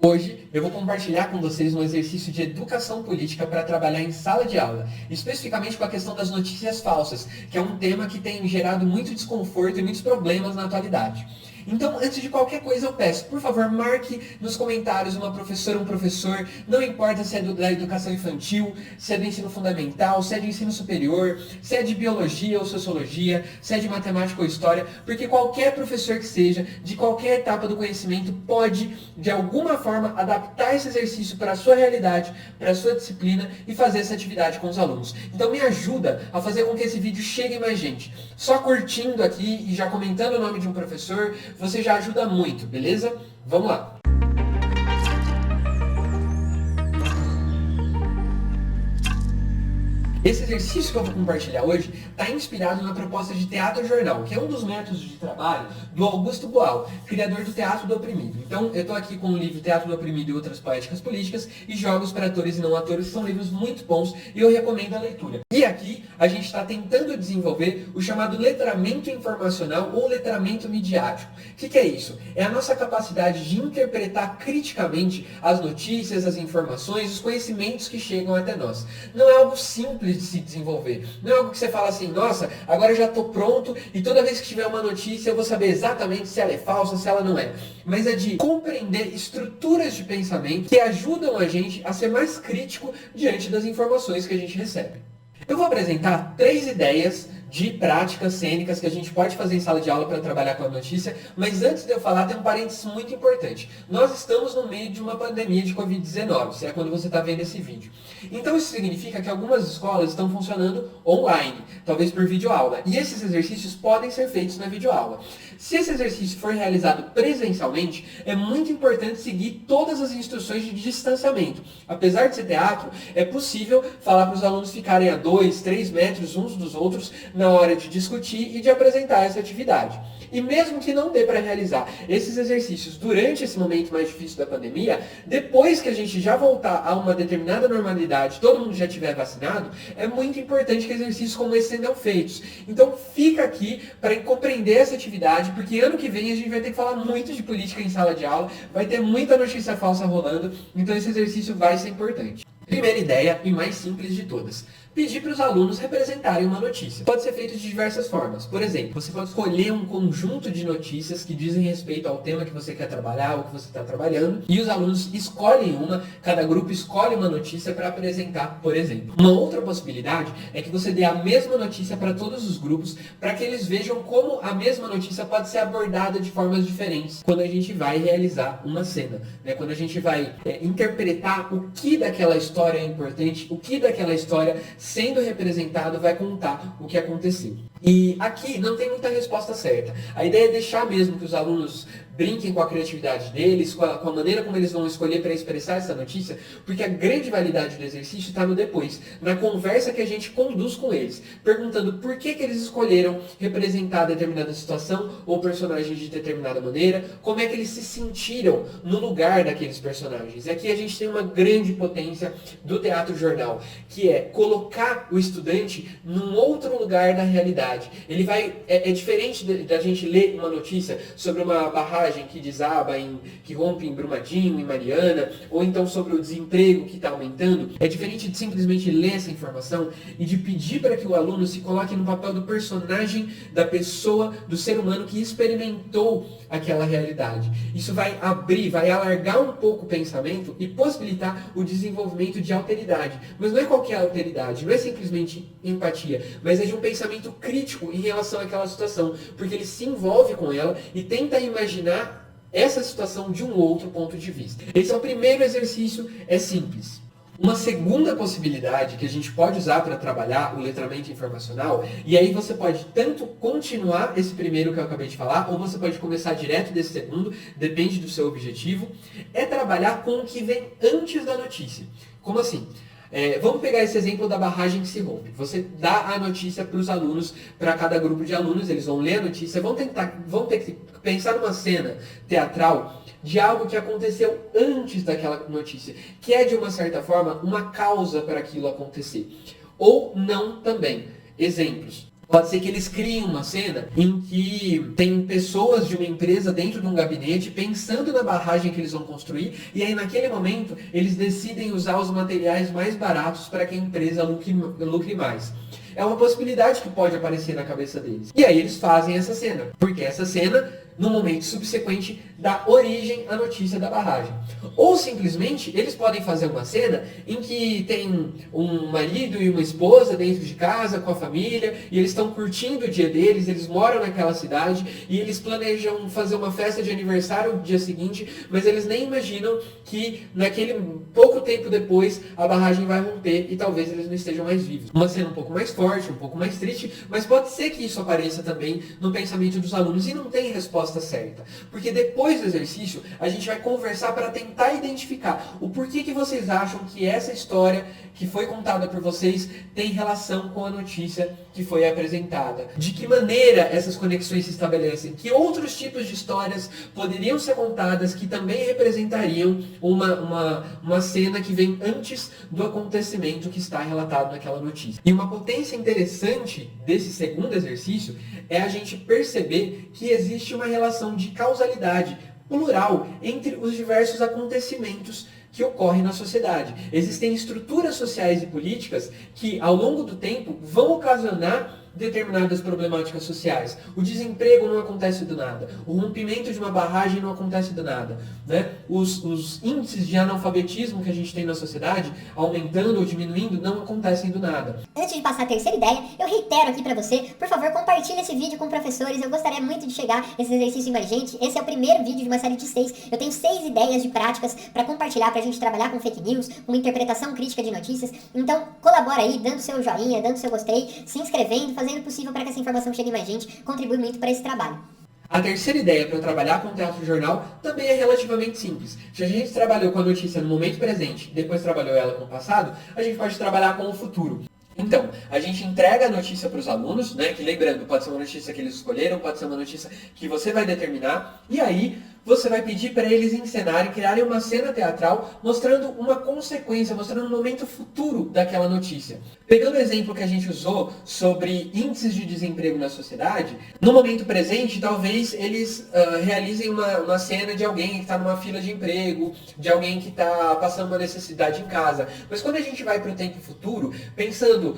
Hoje eu vou compartilhar com vocês um exercício de educação política para trabalhar em sala de aula, especificamente com a questão das notícias falsas, que é um tema que tem gerado muito desconforto e muitos problemas na atualidade. Então, antes de qualquer coisa, eu peço, por favor, marque nos comentários uma professora, um professor, não importa se é da educação infantil, se é do ensino fundamental, se é de ensino superior, se é de biologia ou sociologia, se é de matemática ou história, porque qualquer professor que seja, de qualquer etapa do conhecimento, pode, de alguma forma, adaptar esse exercício para a sua realidade, para a sua disciplina e fazer essa atividade com os alunos. Então, me ajuda a fazer com que esse vídeo chegue a mais gente. Só curtindo aqui e já comentando o nome de um professor, você já ajuda muito, beleza? Vamos lá! Esse exercício que eu vou compartilhar hoje está inspirado na proposta de teatro-jornal, que é um dos métodos de trabalho do Augusto Boal, criador do Teatro do Oprimido. Então, eu estou aqui com o livro Teatro do Oprimido e Outras Poéticas Políticas e Jogos para Atores e Não Atores, que são livros muito bons e eu recomendo a leitura. E aqui a gente está tentando desenvolver o chamado letramento informacional ou letramento midiático. O que é isso? É a nossa capacidade de interpretar criticamente as notícias, as informações, os conhecimentos que chegam até nós. Não é algo simples de se desenvolver. Não é algo que você fala assim, nossa, agora eu já estou pronto e toda vez que tiver uma notícia eu vou saber exatamente se ela é falsa, se ela não é. Mas é de compreender estruturas de pensamento que ajudam a gente a ser mais crítico diante das informações que a gente recebe. Eu vou apresentar 3 ideias de práticas cênicas que a gente pode fazer em sala de aula para trabalhar com a notícia, mas antes de eu falar, tem um parênteses muito importante. Nós estamos no meio de uma pandemia de Covid-19, se é quando você está vendo esse vídeo. Então isso significa que algumas escolas estão funcionando online, talvez por videoaula, e esses exercícios podem ser feitos na videoaula. Se esse exercício for realizado presencialmente, é muito importante seguir todas as instruções de distanciamento. Apesar de ser teatro, é possível falar para os alunos ficarem a 2, 3 metros uns dos outros na hora de discutir e de apresentar essa atividade. E mesmo que não dê para realizar esses exercícios durante esse momento mais difícil da pandemia, depois que a gente já voltar a uma determinada normalidade, todo mundo já estiver vacinado, é muito importante que exercícios como esse sejam feitos. Então fica aqui para compreender essa atividade, porque ano que vem a gente vai ter que falar muito de política em sala de aula, vai ter muita notícia falsa rolando, então esse exercício vai ser importante. Primeira ideia e mais simples de todas. Pedir para os alunos representarem uma notícia. Pode ser feito de diversas formas. Por exemplo, você pode escolher um conjunto de notícias que dizem respeito ao tema que você quer trabalhar ou que você está trabalhando, e os alunos escolhem uma, cada grupo escolhe uma notícia para apresentar, por exemplo. Uma outra possibilidade é que você dê a mesma notícia para todos os grupos, para que eles vejam como a mesma notícia pode ser abordada de formas diferentes quando a gente vai realizar uma cena, né? Quando a gente vai interpretar o que daquela história é importante, o que daquela história sendo representado vai contar o que aconteceu. E aqui não tem muita resposta certa. A ideia é deixar mesmo que os alunos brinquem com a criatividade deles, com a maneira como eles vão escolher para expressar essa notícia, porque a grande validade do exercício está no depois, na conversa que a gente conduz com eles, perguntando por que eles escolheram representar determinada situação ou personagem de determinada maneira, como é que eles se sentiram no lugar daqueles personagens. E aqui a gente tem uma grande potência do teatro-jornal, que é colocar o estudante num outro lugar da realidade. Ele vai, é diferente da gente ler uma notícia sobre uma barragem que desaba, que rompe em Brumadinho, em Mariana, ou então sobre o desemprego que está aumentando. É diferente de simplesmente ler essa informação e de pedir para que o aluno se coloque no papel do personagem, da pessoa, do ser humano que experimentou aquela realidade. Isso vai abrir, vai alargar um pouco o pensamento e possibilitar o desenvolvimento de alteridade. Mas não é qualquer alteridade, não é simplesmente empatia, mas é de um pensamento crítico em relação àquela situação, porque ele se envolve com ela e tenta imaginar essa situação de um outro ponto de vista. Esse é o primeiro exercício, é simples. Uma segunda possibilidade que a gente pode usar para trabalhar o letramento informacional, e aí você pode tanto continuar esse primeiro que eu acabei de falar, ou você pode começar direto desse segundo, depende do seu objetivo, é trabalhar com o que vem antes da notícia. Como assim? Vamos pegar esse exemplo da barragem que se rompe. Você dá a notícia para os alunos, para cada grupo de alunos, eles vão ler a notícia, vão ter que pensar numa cena teatral de algo que aconteceu antes daquela notícia, que é de uma certa forma uma causa para aquilo acontecer. Ou não também. Exemplos. Pode ser que eles criem uma cena em que tem pessoas de uma empresa dentro de um gabinete pensando na barragem que eles vão construir, e aí naquele momento eles decidem usar os materiais mais baratos para que a empresa lucre mais. É uma possibilidade que pode aparecer na cabeça deles. E aí eles fazem essa cena, porque essa cena, no momento subsequente, dá origem à notícia da barragem. Ou simplesmente, eles podem fazer uma cena em que tem um marido e uma esposa dentro de casa, com a família, e eles estão curtindo o dia deles, eles moram naquela cidade, e eles planejam fazer uma festa de aniversário no dia seguinte, mas eles nem imaginam que naquele pouco tempo depois a barragem vai romper e talvez eles não estejam mais vivos. Uma cena um pouco mais forte, um pouco mais triste, mas pode ser que isso apareça também no pensamento dos alunos e não tem resposta certa. Porque depois do exercício, a gente vai conversar para tentar identificar o porquê que vocês acham que essa história que foi contada por vocês tem relação com a notícia que foi apresentada. De que maneira essas conexões se estabelecem? Que outros tipos de histórias poderiam ser contadas que também representariam uma cena que vem antes do acontecimento que está relatado naquela notícia. E uma potência interessante desse segundo exercício é a gente perceber que existe uma relação de causalidade plural entre os diversos acontecimentos que ocorrem na sociedade. Existem estruturas sociais e políticas que, ao longo do tempo, vão ocasionar determinadas problemáticas sociais. O desemprego não acontece do nada. O rompimento de uma barragem não acontece do nada. Né? Os índices de analfabetismo que a gente tem na sociedade, aumentando ou diminuindo, não acontecem do nada. Antes de passar a terceira ideia, eu reitero aqui para você, por favor, compartilhe esse vídeo com professores. Eu gostaria muito de chegar esse exercício em mais gente. Esse é o primeiro vídeo de uma série de 6. Eu tenho 6 ideias de práticas para compartilhar, para a gente trabalhar com fake news, com interpretação crítica de notícias. Então, colabora aí, dando seu joinha, dando seu gostei, se inscrevendo, fazendo o possível para que essa informação chegue mais gente, contribui muito para esse trabalho. A terceira ideia para trabalhar com o teatro jornal também é relativamente simples. Se a gente trabalhou com a notícia no momento presente, depois trabalhou ela com o passado, a gente pode trabalhar com o futuro. Então, a gente entrega a notícia para os alunos, né, que lembrando, pode ser uma notícia que eles escolheram, pode ser uma notícia que você vai determinar, e aí você vai pedir para eles encenarem, criarem uma cena teatral mostrando uma consequência, mostrando um momento futuro daquela notícia. Pegando o exemplo que a gente usou sobre índices de desemprego na sociedade, no momento presente, talvez eles realizem uma cena de alguém que está numa fila de emprego, de alguém que está passando uma necessidade em casa. Mas quando a gente vai para o tempo futuro, pensando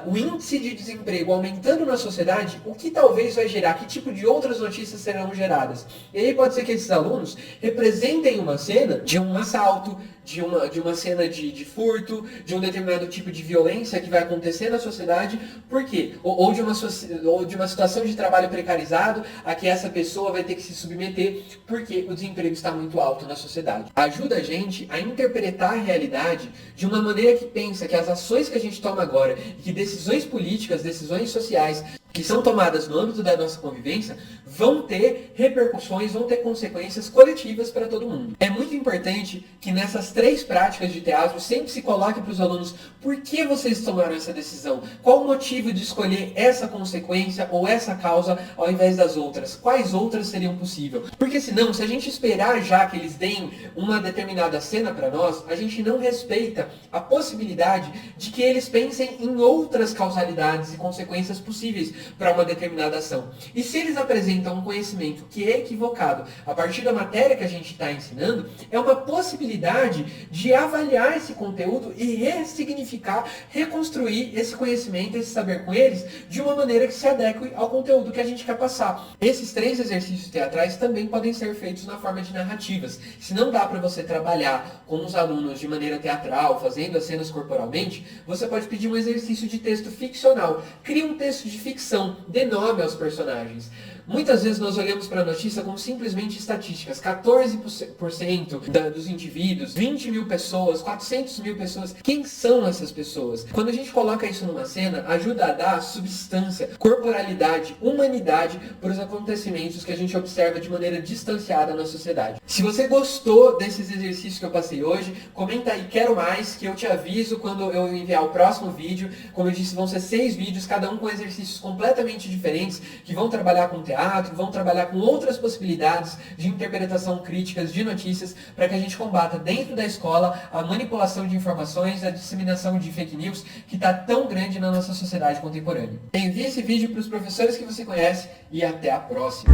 o índice de desemprego aumentando na sociedade, o que talvez vai gerar, que tipo de outras notícias serão geradas? E aí pode ser que esses alunos representem uma cena de um assalto, de uma cena de furto, de um determinado tipo de violência que vai acontecer na sociedade. Por quê? Ou de uma situação de trabalho precarizado a que essa pessoa vai ter que se submeter porque o desemprego está muito alto na sociedade. Ajuda a gente a interpretar a realidade de uma maneira que pensa que as ações que a gente toma agora e que decisões políticas, decisões sociais que são tomadas no âmbito da nossa convivência vão ter repercussões, vão ter consequências coletivas para todo mundo. É muito importante que nessas 3 práticas de teatro sempre se coloque para os alunos por que vocês tomaram essa decisão, qual o motivo de escolher essa consequência ou essa causa ao invés das outras, quais outras seriam possíveis. Porque senão, se a gente esperar já que eles deem uma determinada cena para nós, a gente não respeita a possibilidade de que eles pensem em outras causalidades e consequências possíveis para uma determinada ação. E se eles apresentam um conhecimento que é equivocado a partir da matéria que a gente está ensinando, é uma possibilidade de avaliar esse conteúdo e ressignificar, reconstruir esse conhecimento, esse saber com eles, de uma maneira que se adeque ao conteúdo que a gente quer passar. Esses 3 exercícios teatrais também podem ser feitos na forma de narrativas. Se não dá para você trabalhar com os alunos de maneira teatral, fazendo as cenas corporalmente, você pode pedir um exercício de texto ficcional. Cria um texto de ficção, dê nome aos personagens. Muitas vezes nós olhamos para a notícia como simplesmente estatísticas. 14% dos indivíduos, 20 mil pessoas, 400 mil pessoas. Quem são essas pessoas? Quando a gente coloca isso numa cena, ajuda a dar substância, corporalidade, humanidade para os acontecimentos que a gente observa de maneira distanciada na sociedade. Se você gostou desses exercícios que eu passei hoje, comenta aí, quero mais, que eu te aviso quando eu enviar o próximo vídeo. Como eu disse, vão ser 6 vídeos, cada um com exercícios completamente diferentes, que vão trabalhar com teatro. teatro, vão trabalhar com outras possibilidades de interpretação críticas de notícias para que a gente combata dentro da escola a manipulação de informações, a disseminação de fake news que está tão grande na nossa sociedade contemporânea. Envie esse vídeo para os professores que você conhece e até a próxima!